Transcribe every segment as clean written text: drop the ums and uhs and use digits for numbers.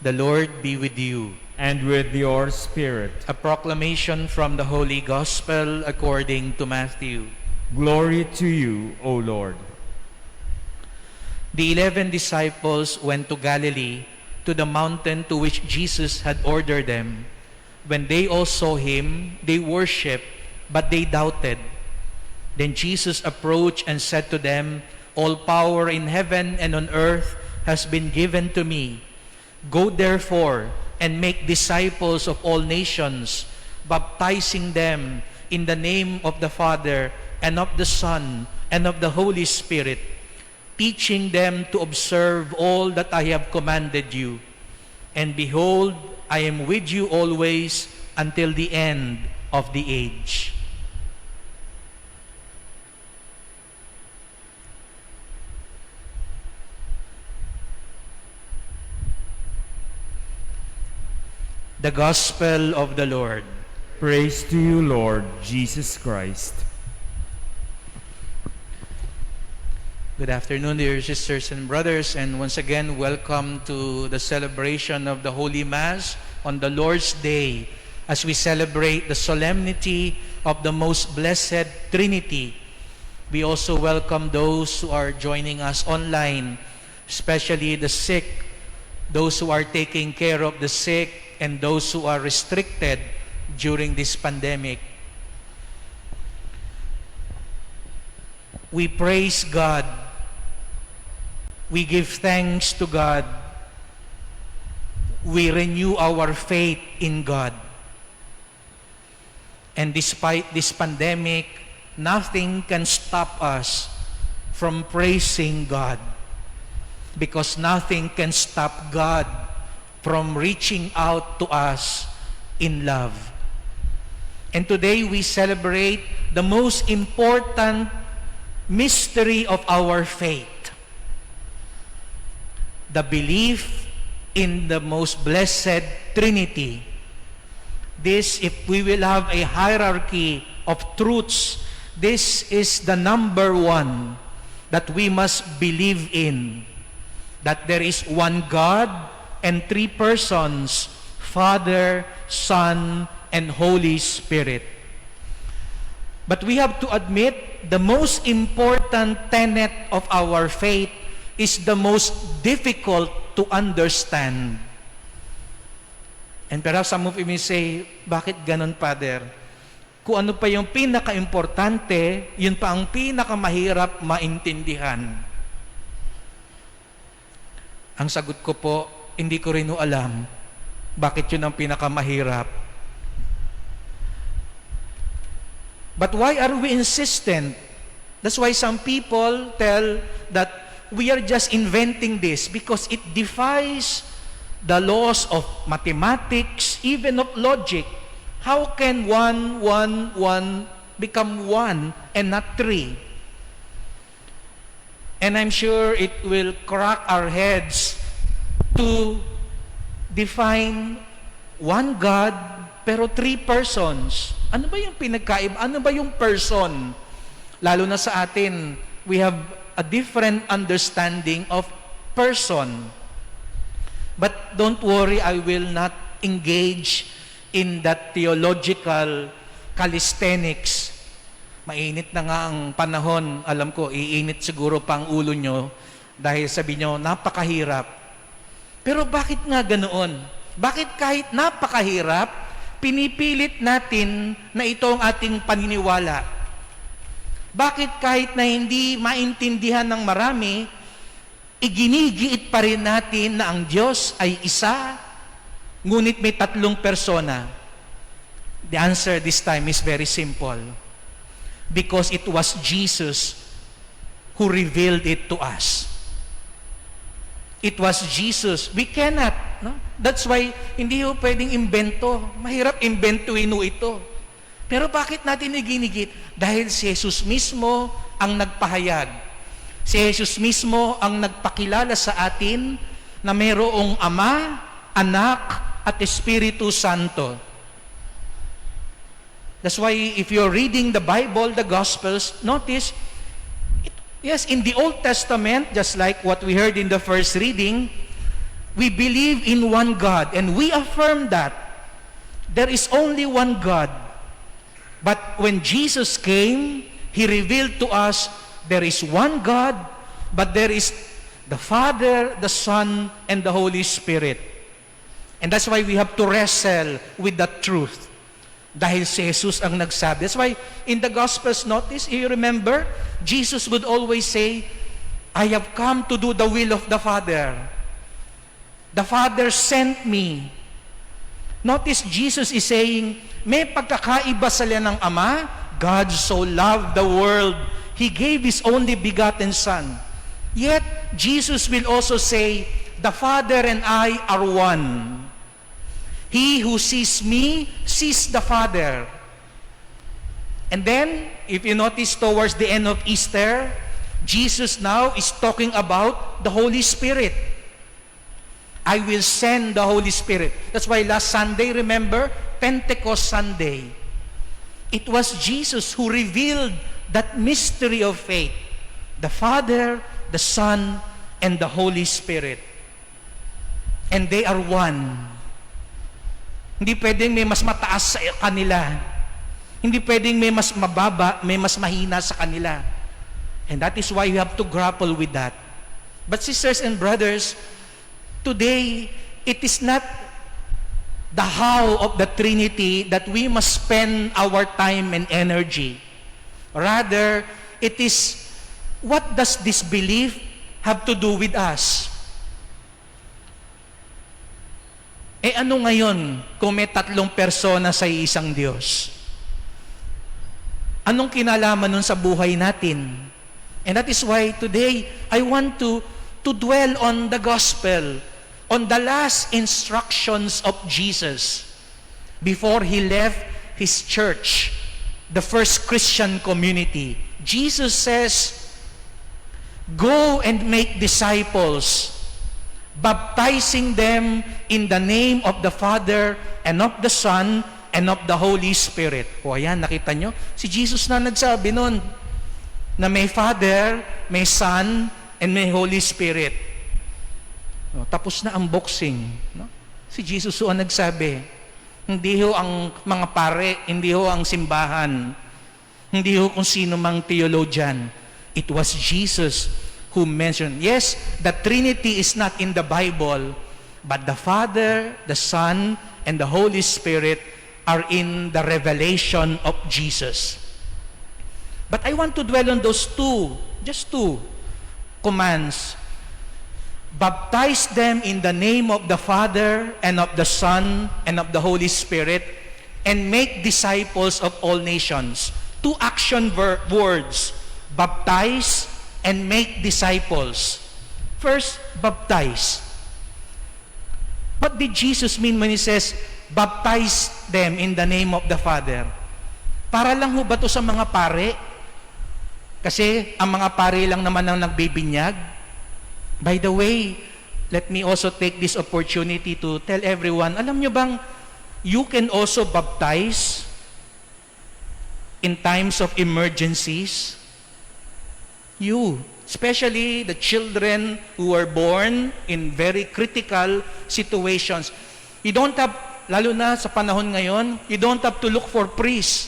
The Lord be with you. And with your spirit. A proclamation from the Holy Gospel according to Matthew. Glory to you, O Lord. The 11 disciples went to Galilee, to the mountain to which Jesus had ordered them. When they all saw him, they worshipped, but they doubted. Then Jesus approached and said to them, "All power in heaven and on earth has been given to me. Go therefore and make disciples of all nations, baptizing them in the name of the Father and of the Son and of the Holy Spirit, teaching them to observe all that I have commanded you. And behold, I am with you always until the end of the age." The Gospel of the Lord. Praise to you, Lord Jesus Christ. Good afternoon, dear sisters and brothers, and once again, welcome to the celebration of the Holy Mass on the Lord's Day as we celebrate the solemnity of the Most Blessed Trinity. We also welcome those who are joining us online, especially the sick, those who are taking care of the sick, and those who are restricted during this pandemic. We praise God. We give thanks to God. We renew our faith in God. And despite this pandemic, nothing can stop us from praising God, because nothing can stop God from reaching out to us in love. And today we celebrate the most important mystery of our faith, the belief in the most blessed Trinity. This, if we will have a hierarchy of truths, this is the number one that we must believe in, that there is one God and three persons, Father, Son, and Holy Spirit. But we have to admit, the most important tenet of our faith is the most difficult to understand. And perhaps some of you may say, bakit ganon, Father? Kung ano pa yung pinaka-importante, yun pa ang pinaka-mahirap maintindihan. Ang sagot ko po, hindi ko rin alam bakit yun ang pinakamahirap. But why are we insistent? That's why some people tell that we are just inventing this because it defies the laws of mathematics, even of logic. How can one become one and not three? And I'm sure it will crack our heads to define one God pero three persons. Ano ba yung pinagkaiba? Ano ba yung person? Lalo na sa atin, we have a different understanding of person. But don't worry, I will not engage in that theological calisthenics. Mainit na nga ang panahon. Alam ko, iinit siguro pang ulo nyo dahil sabi nyo, napakahirap. Pero bakit nga ganoon? Bakit kahit napakahirap, pinipilit natin na ito ang ating paniniwala? Bakit kahit na hindi maintindihan ng marami, iginigiit pa rin natin na ang Diyos ay isa, ngunit may tatlong persona? The answer this time is very simple. Because it was Jesus who revealed it to us. It was Jesus. We cannot. No? That's why hindi ho pwedeng imbento. Mahirap imbentuin ito. Pero bakit natin iginigit? Dahil si Jesus mismo ang nagpahayag. Si Jesus mismo ang nagpakilala sa atin na mayroong Ama, Anak, at Espiritu Santo. That's why if you're reading the Bible, the Gospels, notice, yes, in the Old Testament, just like what we heard in the first reading, We believe in one God, and we affirm that there is only one God. But when Jesus came, He revealed to us there is one God, but there is the Father, the Son, and the Holy Spirit. And that's why we have to wrestle with that truth. Dahil si Jesus ang nagsabi. That's why in the Gospels, notice, you remember, Jesus would always say, I have come to do the will of the Father. The Father sent me. Notice, Jesus is saying, may pagkakaiba sila ng Ama. God so loved the world, He gave His only begotten Son. Yet, Jesus will also say, the Father and I are one. He who sees me, sees the Father. And then, if you notice towards the end of Easter, Jesus now is talking about the Holy Spirit. I will send the Holy Spirit. That's why last Sunday, remember, Pentecost Sunday, it was Jesus who revealed that mystery of faith. The Father, the Son, and the Holy Spirit. And they are one. Hindi pwedeng may mas mataas sa kanila. Hindi pwedeng may mas mababa, may mas mahina sa kanila. And that is why we have to grapple with that. But sisters and brothers, today, it is not the how of the Trinity that we must spend our time and energy. Rather, it is what does this belief have to do with us? Ano ngayon kung may tatlong persona sa isang Diyos? Anong kinalaman nun sa buhay natin? And that is why today, I want to dwell on the gospel, on the last instructions of Jesus before He left His church, the first Christian community. Jesus says, go and make disciples, baptizing them in the name of the Father and of the Son and of the Holy Spirit. O ayan, nakita nyo? Si Jesus na nagsabi nun na may Father, may Son, and may Holy Spirit. O, tapos na ang boxing. No? Si Jesus ho ang nagsabi. Hindi ho ang mga pare, hindi ho ang simbahan, hindi ho kung sino mang theologian. It was Jesus who mentioned, yes, the Trinity is not in the Bible, but the Father, the Son, and the Holy Spirit are in the revelation of Jesus. But I want to dwell on those just two commands. Baptize them in the name of the Father and of the Son and of the Holy Spirit, and make disciples of all nations. Two action words, baptize and make disciples. First, baptize. What did Jesus mean when He says, baptize them in the name of the Father? Para lang ho ba ito sa mga pare? Kasi ang mga pare lang naman ang nagbibinyag. By the way, let me also take this opportunity to tell everyone, alam nyo bang, you can also baptize in times of emergencies? You, especially the children who are born in very critical situations. You don't have, lalo na sa panahon ngayon, you don't have to look for priests.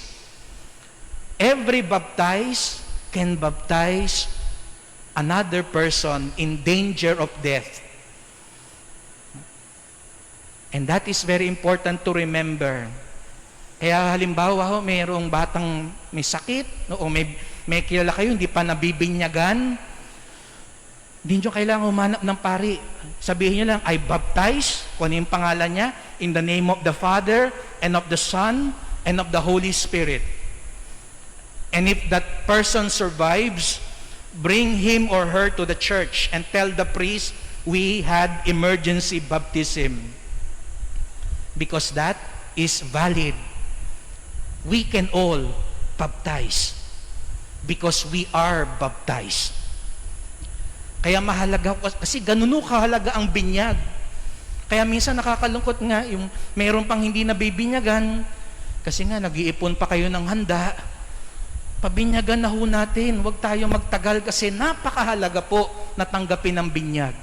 Every baptized can baptize another person in danger of death. And that is very important to remember. Kaya halimbawa, mayroong batang may sakit, o may kilala kayo, hindi pa nabibinyagan, hindi nyo kailangan humanap ng pari. Sabihin nyo lang, I baptize, kung ano yung pangalan niya, in the name of the Father, and of the Son, and of the Holy Spirit. And if that person survives, bring him or her to the church and tell the priest, we had emergency baptism. Because that is valid. We can all baptize. Because we are baptized. Kaya mahalaga, kasi ganun kahalaga ang binyag. Kaya minsan nakakalungkot nga, yung mayroon pang hindi nabibinyagan, kasi nga nag-iipon pa kayo ng handa, pabinyagan na ho natin, huwag tayo magtagal kasi napakahalaga po na tanggapin ang binyag.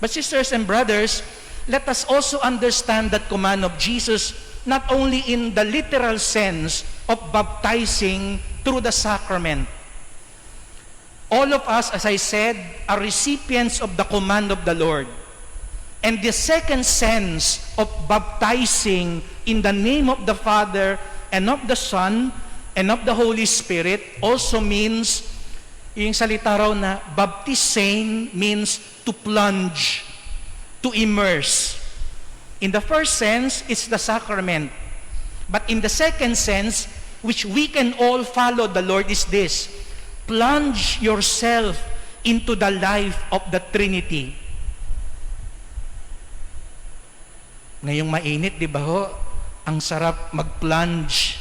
But sisters and brothers, let us also understand that command of Jesus not only in the literal sense of baptizing through the sacrament. All of us, as I said, are recipients of the command of the Lord. And the second sense of baptizing in the name of the Father and of the Son and of the Holy Spirit also means, yung salita raw na baptisein means to plunge, to immerse. In the first sense, it's the sacrament. But in the second sense, which we can all follow the Lord, is this: plunge yourself into the life of the Trinity. Ngayong mainit, di ba ho? Ang sarap mag-plunge.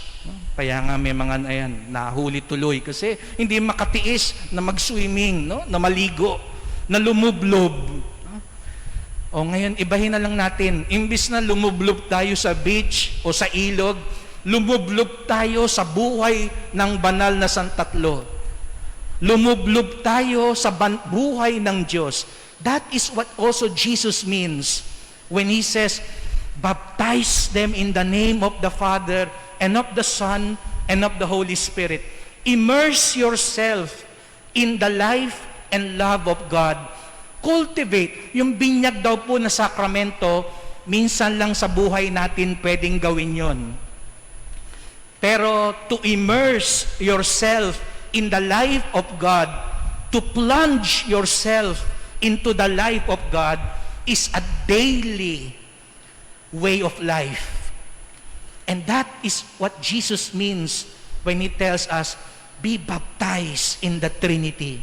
Kaya nga may mga nahuli tuloy kasi hindi makatiis na mag-swimming, no? Na maligo, na lumublob. O ngayon, ibahin na lang natin. Imbis na lumublob tayo sa beach o sa ilog, lumublob tayo sa buhay ng banal na Santatlo. Lumublob tayo sa buhay ng Diyos. That is what also Jesus means when He says, baptize them in the name of the Father and of the Son and of the Holy Spirit. Immerse yourself in the life and love of God. Cultivate. Yung binyag daw po na sakramento, minsan lang sa buhay natin pwedeng gawin yon. Pero to immerse yourself in the life of God, to plunge yourself into the life of God, is a daily way of life. And that is what Jesus means when He tells us, be baptized in the Trinity.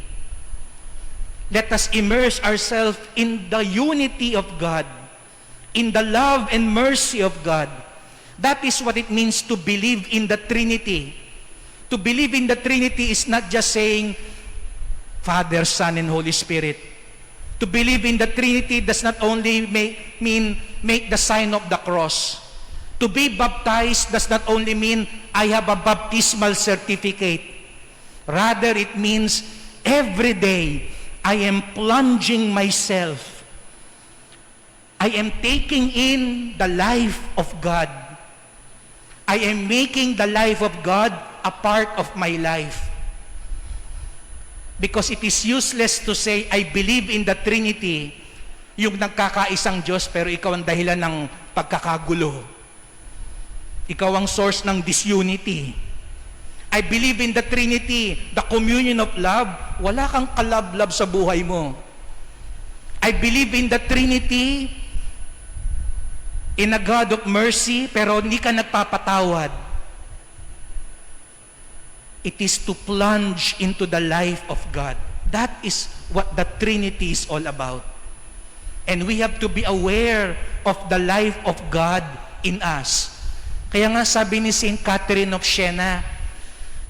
Let us immerse ourselves in the unity of God, in the love and mercy of God. That is what it means to believe in the Trinity. To believe in the Trinity is not just saying, Father, Son, and Holy Spirit. To believe in the Trinity does not only mean make the sign of the cross. To be baptized does not only mean I have a baptismal certificate. Rather, it means every day I am plunging myself. I am taking in the life of God. I am making the life of God a part of my life. Because it is useless to say, I believe in the Trinity, yung nagkakaisang Diyos, pero ikaw ang dahilan ng pagkakagulo. Ikaw ang source ng disunity. I believe in the Trinity, the communion of love, wala kang kalab-lab sa buhay mo. I believe in the Trinity, in a God of mercy, pero hindi ka nagpapatawad. It is to plunge into the life of God. That is what the Trinity is all about. And we have to be aware of the life of God in us. Kaya nga sabi ni Saint Catherine of Siena,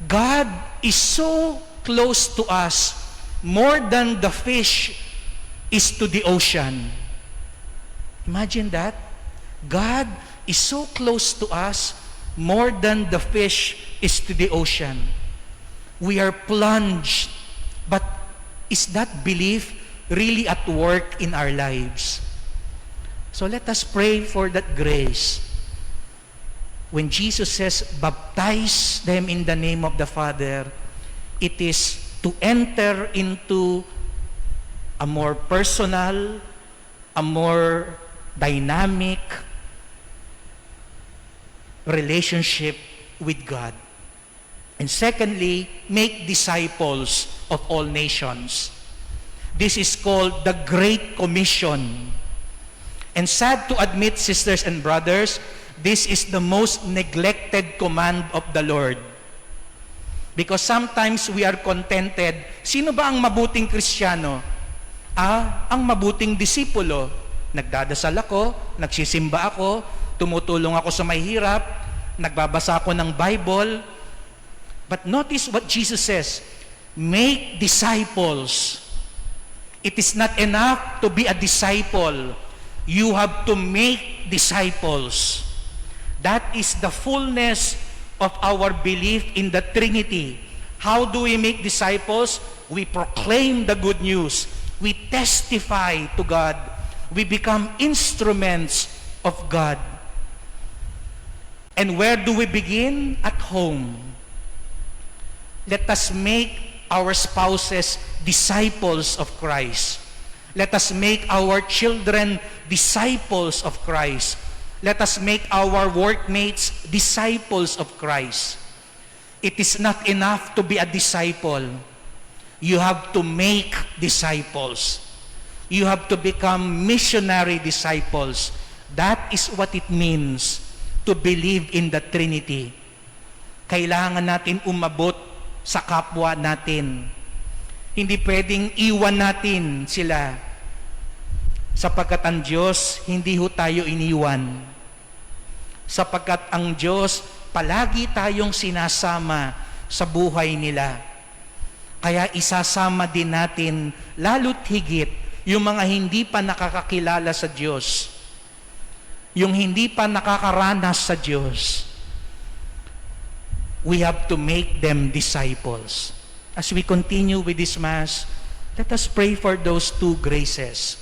God is so close to us more than the fish is to the ocean. Imagine that. God is so close to us more than the fish is to the ocean. We are plunged, but is that belief really at work in our lives? So let us pray for that grace. When Jesus says, baptize them in the name of the Father, it is to enter into a more personal, a more dynamic relationship with God. And secondly, make disciples of all nations. This is called the Great Commission. And sad to admit, sisters and brothers, this is the most neglected command of the Lord. Because sometimes we are contented. Sino ba ang mabuting Kristiyano? Ang mabuting disipulo. Nagdadasal ako, nagsisimba ako, tumutulong ako sa may hirap, nagbabasa ako ng Bible. But notice what Jesus says, make disciples. It is not enough to be a disciple. You have to make disciples. That is the fullness of our belief in the Trinity. How do we make disciples? We proclaim the good news. We testify to God We become instruments of God. And where do we begin? At home. Let us make our spouses disciples of Christ. Let us make our children disciples of Christ. Let us make our workmates disciples of Christ. It is not enough to be a disciple. You have to make disciples. You have to become missionary disciples. That is what it means to believe in the Trinity. Kailangan natin umabot sa kapwa natin. Hindi pwedeng iwan natin sila. Sapagkat ang Diyos, hindi ho tayo iniwan. Sapagkat ang Diyos, palagi tayong sinasama sa buhay nila. Kaya isasama din natin, lalo't higit, yung mga hindi pa nakakakilala sa Diyos, yung hindi pa nakakaranas sa Diyos. We have to make them disciples. As we continue with this Mass, let us pray for those two graces.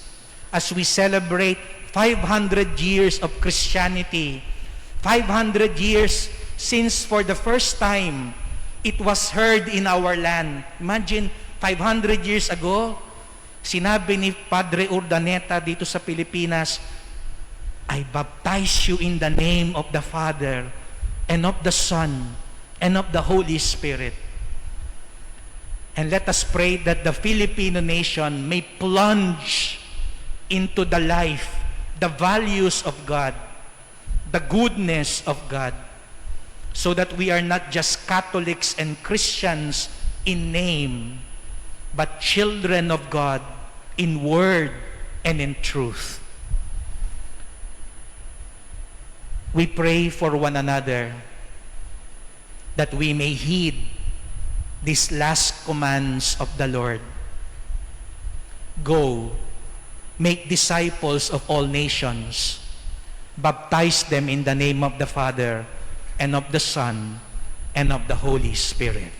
As we celebrate 500 years of Christianity, 500 years since for the first time it was heard in our land. Imagine, 500 years ago, sinabi ni Padre Urdaneta dito sa Pilipinas, I baptize you in the name of the Father and of the Son and of the Holy Spirit. And let us pray that the Filipino nation may plunge into the life, the values of God, the goodness of God, so that we are not just Catholics and Christians in name, but children of God in word and in truth. We pray for one another that we may heed these last commands of the Lord. Go, make disciples of all nations, baptize them in the name of the Father and of the Son and of the Holy Spirit.